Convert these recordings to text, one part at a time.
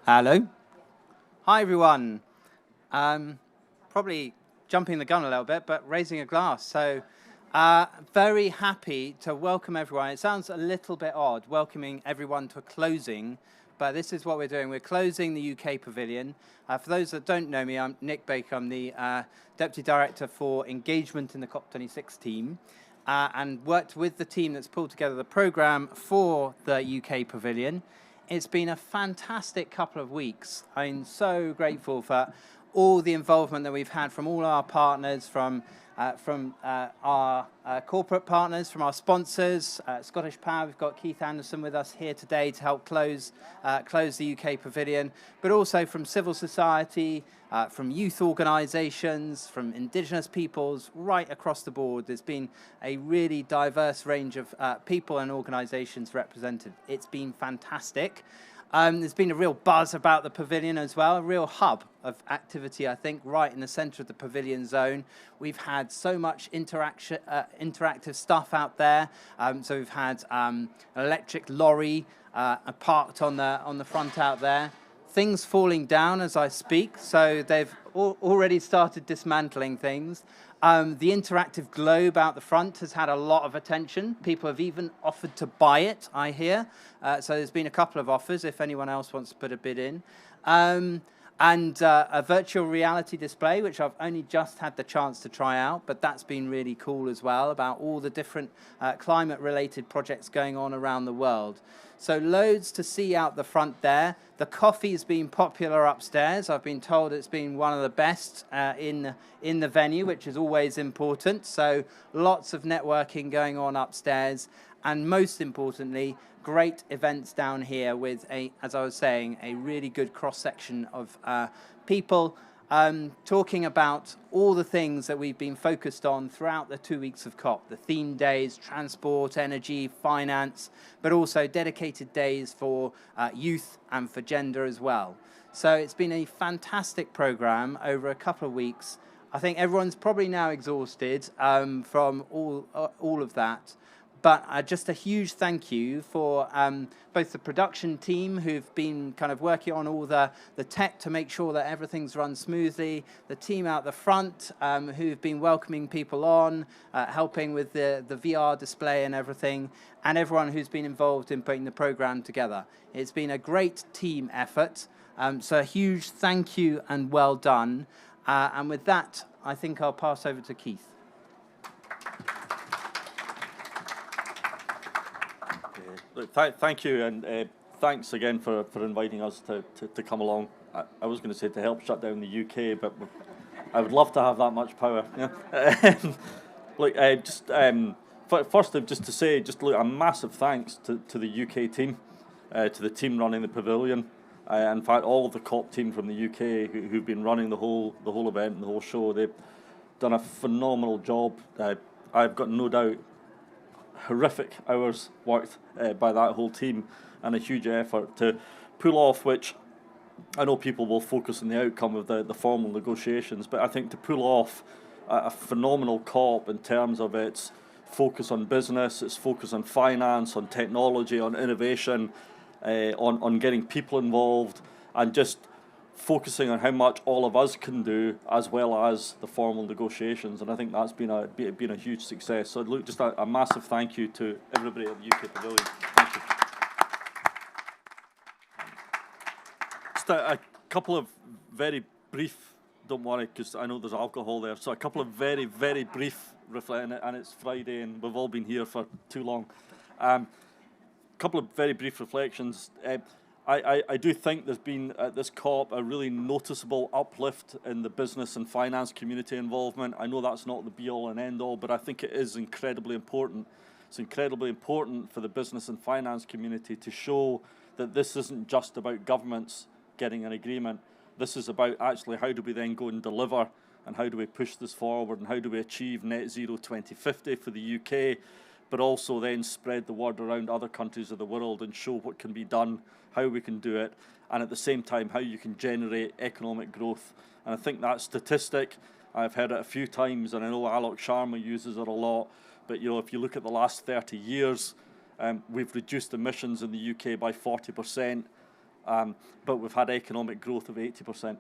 Hello. Hi, everyone. Probably jumping the gun a little bit, but raising a glass. Very happy to welcome everyone. It sounds a little bit odd, welcoming everyone to a closing, but this is what we're doing. We're closing the UK Pavilion. For those that don't know me, I'm Nick Baker. I'm the Deputy Director for Engagement in the COP26 team. And worked with the team that's pulled together the programme for the UK Pavilion. It's been a fantastic couple of weeks. I'm so grateful for all the involvement that we've had from all our partners, from our corporate partners, from our sponsors, Scottish Power. We've got Keith Anderson with us here today to help close the UK Pavilion, but also from civil society, from youth organisations, from Indigenous peoples, right across the board. There's been a really diverse range of people and organisations represented. It's been fantastic. There's been a real buzz about the pavilion as well, a real hub of activity, I think, right in the centre of the pavilion zone. We've had so much interactive stuff out there. So we've had an electric lorry parked on the front out there. Things falling down as I speak, so they've already started dismantling things. The interactive globe out the front has had a lot of attention. People have even offered to buy it, I hear. So there's been a couple of offers if anyone else wants to put a bid in. And a virtual reality display, which I've only just had the chance to try out, but that's been really cool as well, about all the different climate-related projects going on around the world. So loads to see out the front there. The coffee's been popular upstairs. I've been told it's been one of the best in the venue, which is always important. So lots of networking going on upstairs. And most importantly, great events down here with, as I was saying, a really good cross-section of people talking about all the things that we've been focused on throughout the 2 weeks of COP, the theme days, transport, energy, finance, but also dedicated days for youth and for gender as well. So it's been a fantastic programme over a couple of weeks. I think everyone's probably now exhausted from all of that. But just a huge thank you for both the production team who've been kind of working on all the tech to make sure that everything's run smoothly, the team out the front who've been welcoming people on, helping with the VR display and everything, and everyone who's been involved in putting the program together. It's been a great team effort, so a huge thank you and well done. And with that, I think I'll pass over to Keith. Look, thank you, and thanks again for inviting us to come along. I was going to say to help shut down the UK, but I would love to have that much power. Yeah. Look, firstly, just to say, look, a massive thanks to the UK team, to the team running the pavilion. In fact, all of the COP team from the UK who've been running the whole event and the whole show, they've done a phenomenal job. I've got no doubt. Horrific hours worked by that whole team, and a huge effort to pull off, which I know people will focus on the outcome of the formal negotiations, but I think to pull off a phenomenal COP in terms of its focus on business, its focus on finance, on technology, on innovation, on getting people involved, and just focusing on how much all of us can do, as well as the formal negotiations, and I think that's been a huge success. So look, just a massive thank you to everybody at the UK Pavilion. Thank you. Just a couple of very brief, don't worry, because I know there's alcohol there, so a couple of very, very brief reflections, and it's Friday and we've all been here for too long. Couple of very brief reflections. I do think there's been, at this COP, a really noticeable uplift in the business and finance community involvement. I know that's not the be-all and end-all, but I think it is incredibly important. It's incredibly important for the business and finance community to show that this isn't just about governments getting an agreement. This is about actually how do we then go and deliver, and how do we push this forward, and how do we achieve net zero 2050 for the UK, but also then spread the word around other countries of the world and show what can be done, how we can do it, and at the same time how you can generate economic growth. And I think that statistic, I've heard it a few times, and I know Alok Sharma uses it a lot, but if you look at the last 30 years, we've reduced emissions in the UK by 40%. but we've had economic growth of 80%.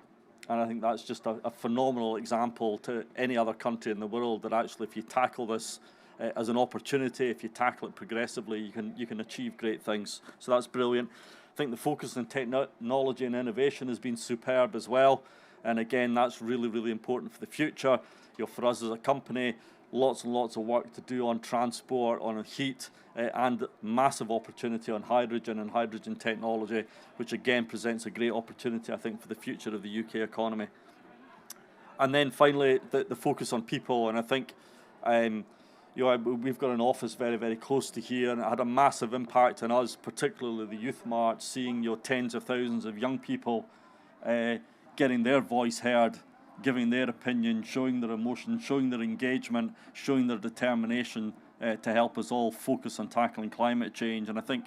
And I think that's just a phenomenal example to any other country in the world that actually, if you tackle this as an opportunity, if you tackle it progressively, you can achieve great things. So that's brilliant. I think the focus on technology and innovation has been superb as well. And again, that's really, really important for the future. For us as a company, lots and lots of work to do on transport, on heat, and massive opportunity on hydrogen and hydrogen technology, which again presents a great opportunity, I think, for the future of the UK economy. And then finally, the focus on people. And I think we've got an office very, very close to here, and it had a massive impact on us, particularly the Youth March, seeing tens of thousands of young people getting their voice heard, giving their opinion, showing their emotion, showing their engagement, showing their determination to help us all focus on tackling climate change. And I think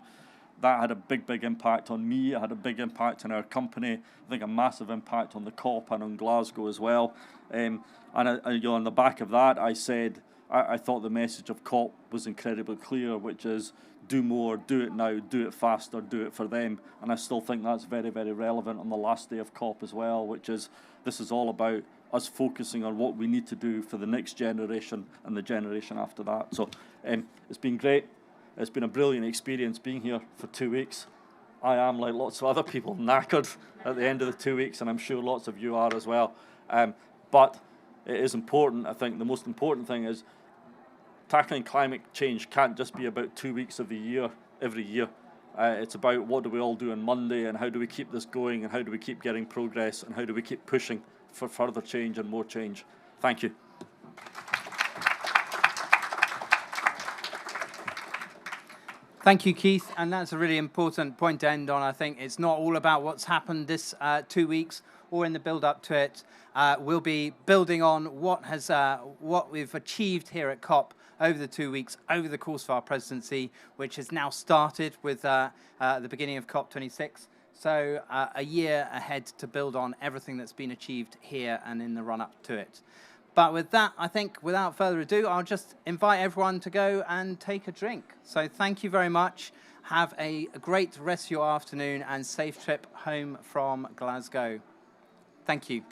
that had a big, big impact on me. It had a big impact on our company. I think a massive impact on the COP and on Glasgow as well. And on the back of that, I said, I thought the message of COP was incredibly clear, which is do more, do it now, do it faster, do it for them. And I still think that's very, very relevant on the last day of COP as well, which is this is all about us focusing on what we need to do for the next generation and the generation after that. So it's been great. It's been a brilliant experience being here for 2 weeks. I am, like lots of other people, knackered at the end of the 2 weeks, and I'm sure lots of you are as well. But it is important. I think the most important thing is tackling climate change can't just be about 2 weeks of the year, every year. It's about what do we all do on Monday, and how do we keep this going, and how do we keep getting progress, and how do we keep pushing for further change and more change. Thank you. Thank you, Keith. And that's a really important point to end on. I think it's not all about what's happened this 2 weeks or in the build-up to it. We'll be building on what we've achieved here at COP over the 2 weeks, over the course of our presidency, which has now started with the beginning of COP26. So a year ahead to build on everything that's been achieved here and in the run-up to it. But with that, I think, without further ado, I'll just invite everyone to go and take a drink. So thank you very much. Have a great rest of your afternoon and safe trip home from Glasgow. Thank you.